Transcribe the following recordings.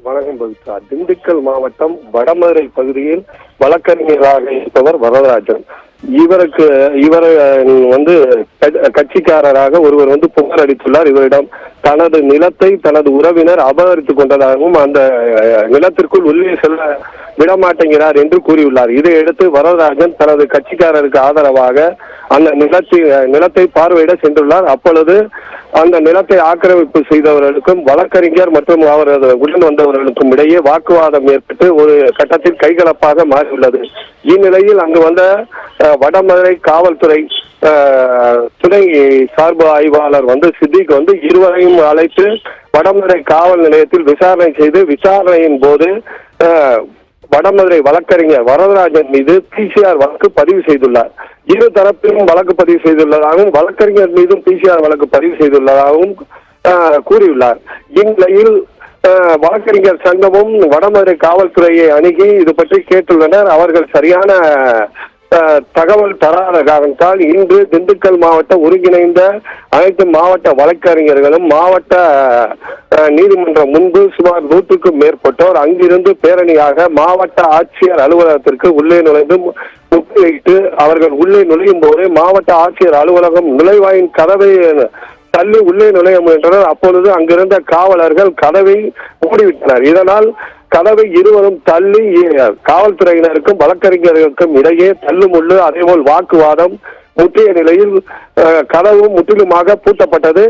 வணக்கம் பவித்ரா. திண்டுக்கல் மாவட்டம் வடமதுரை பகுதியில் வழக்கறிஞராக இருப்பவர் வரதராஜன். இவர் கட்சிக்காரராக ஒருவர் புகார் அளித்துள்ளார். இவரிடம் தனது நிலத்தை தனது உறவினர் அபகரித்துக் கொண்டதாகவும் அந்த நிலத்திற்குள் உள்ளே செல்ல விடமாட்டேங்கிறார் என்று கூறியுள்ளார். இதையடுத்து வரதராஜன் தனது கட்சிக்காரருக்கு ஆதரவாக அந்த நிலத்தை பார்வையிட சென்றுள்ளார். அப்பொழுது அந்த நிலத்தை ஆக்கிரமிப்பு செய்தவர்களுக்கும் வழக்கறிஞர் மற்றும் அவரது உடன் வந்தவர்களுக்கும் இடையே வாக்குவாதம் ஏற்பட்டு ஒரு கட்டத்தில் கைகலப்பாக மாறியுள்ளது. இந்நிலையில் அங்கு வந்த வடமதுரை காவல்துறை துணை சார்பு ஆய்வாளர் சித்திக் இருவரையும் அழைத்து வடமதுரை காவல் நிலையத்தில் விசாரணை செய்து விசாரணையின் போது வடமதுரை வழக்கறிஞர் வரதராஜன் மீது PCR வழக்கு பதிவு செய்துள்ளார். இரு தரப்பிலும் வழக்கு பதிவு செய்துள்ளதாகவும் வழக்கறிஞர் மீதும் PCR வழக்கு பதிவு செய்துள்ளதாகவும் கூறியுள்ளார். இந்நிலையில் வழக்கறிஞர் சங்கமும் வடமதுரை காவல்துறையை அணுகி இது பற்றி கேட்டுள்ளனர். அவர்கள் சரியான தகவல் தராத காரணத்தால் இன்று திண்டுக்கல் மாவட்ட ஒருங்கிணைந்த அனைத்து மாவட்ட வழக்கறிஞர்களும் மாவட்ட நீதிமன்றம் முன்பு சுமார் 100க்கும் மேற்பட்டோர் அங்கிருந்து பேரணியாக மாவட்ட ஆட்சியர் அலுவலகத்திற்கு உள்ளே நுழைந்து முற்றி வைத்து அவர்கள் உள்ளே நுழையும் போது மாவட்ட ஆட்சியர் அலுவலகம் நுழைவாயின் கதவை தள்ளி உள்ளே நுழைய முயன்றனர். அப்பொழுது அங்கிருந்த காவலர்கள் கதவை மூடிவிட்டனர். இதனால் கதவை இருவரும் தள்ளி காவல்துறையினருக்கும் வழக்கறிஞர்களுக்கும் இடையே தள்ளுமுள்ளு அதேபோல் வாக்குவாதம் முற்றிய நிலையில் கதவு முற்றிலுமாக பூட்டப்பட்டது.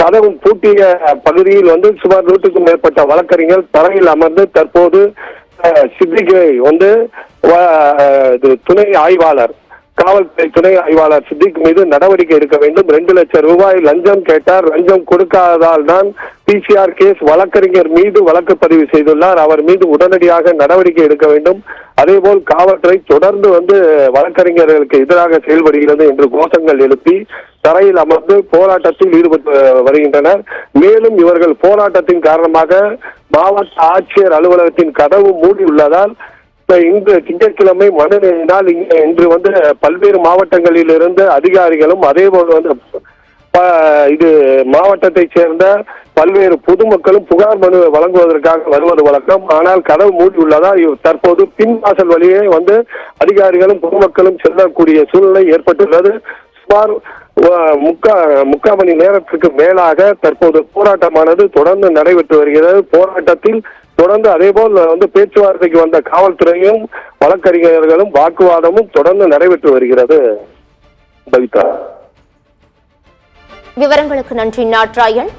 கதவு பூட்டிய பகுதியில் சுமார் 100க்கும் மேற்பட்ட வழக்கறிஞர் தரையில் அமர்ந்து தற்போது சித்திகை துணை ஆய்வாளர் காவல்துறை துணை ஆய்வாளர் சித்திக் மீது நடவடிக்கை எடுக்க வேண்டும். 2 லட்சம் ரூபாய் லஞ்சம் கேட்டார். லஞ்சம் கொடுக்காததால் தான் PCR கேஸ் வழக்கறிஞர் மீது வழக்கு பதிவு செய்துள்ளார். அவர் மீது உடனடியாக நடவடிக்கை எடுக்க வேண்டும். அதேபோல் காவல்துறை தொடர்ந்து வழக்கறிஞர்களுக்கு எதிராக செயல்படுகிறது என்று கோஷங்கள் எழுப்பி தரையில் அமர்ந்து போராட்டத்தில் ஈடுபட்டு வருகின்றனர். மேலும் இவர்கள் போராட்டத்தின் காரணமாக மாவட்ட ஆட்சியர் அலுவலகத்தின் கதவு மூடியுள்ளதால் இன்று திங்கட்கிழமை மனுவினால் இன்று பல்வேறு மாவட்டங்களில் இருந்து அதிகாரிகளும் அதேபோல் இது மாவட்டத்தை சேர்ந்த பல்வேறு பொதுமக்களும் புகார் மனு வழங்குவதற்காக வருவது வழக்கம். ஆனால் கதவு மூடியுள்ளதால் தற்போது பின்வாசல் வழியே அதிகாரிகளும் பொதுமக்களும் செல்லக்கூடிய சூழ்நிலை ஏற்பட்டுள்ளது. சுமார் முக்கால் மணி நேரத்துக்கு மேலாக தற்போது போராட்டமானது தொடர்ந்து நடைபெற்று வருகிறது. போராட்டத்தில் தொடர்ந்து அதேபோல் பேச்சுவார்த்தைக்கு வந்த காவல்துறையும் வழக்கறிஞர்களும் வாக்குவாதமும் தொடர்ந்து நடைபெற்று வருகிறது. பவிதா, விவரங்களுக்கு நன்றி நாட்ராயன்.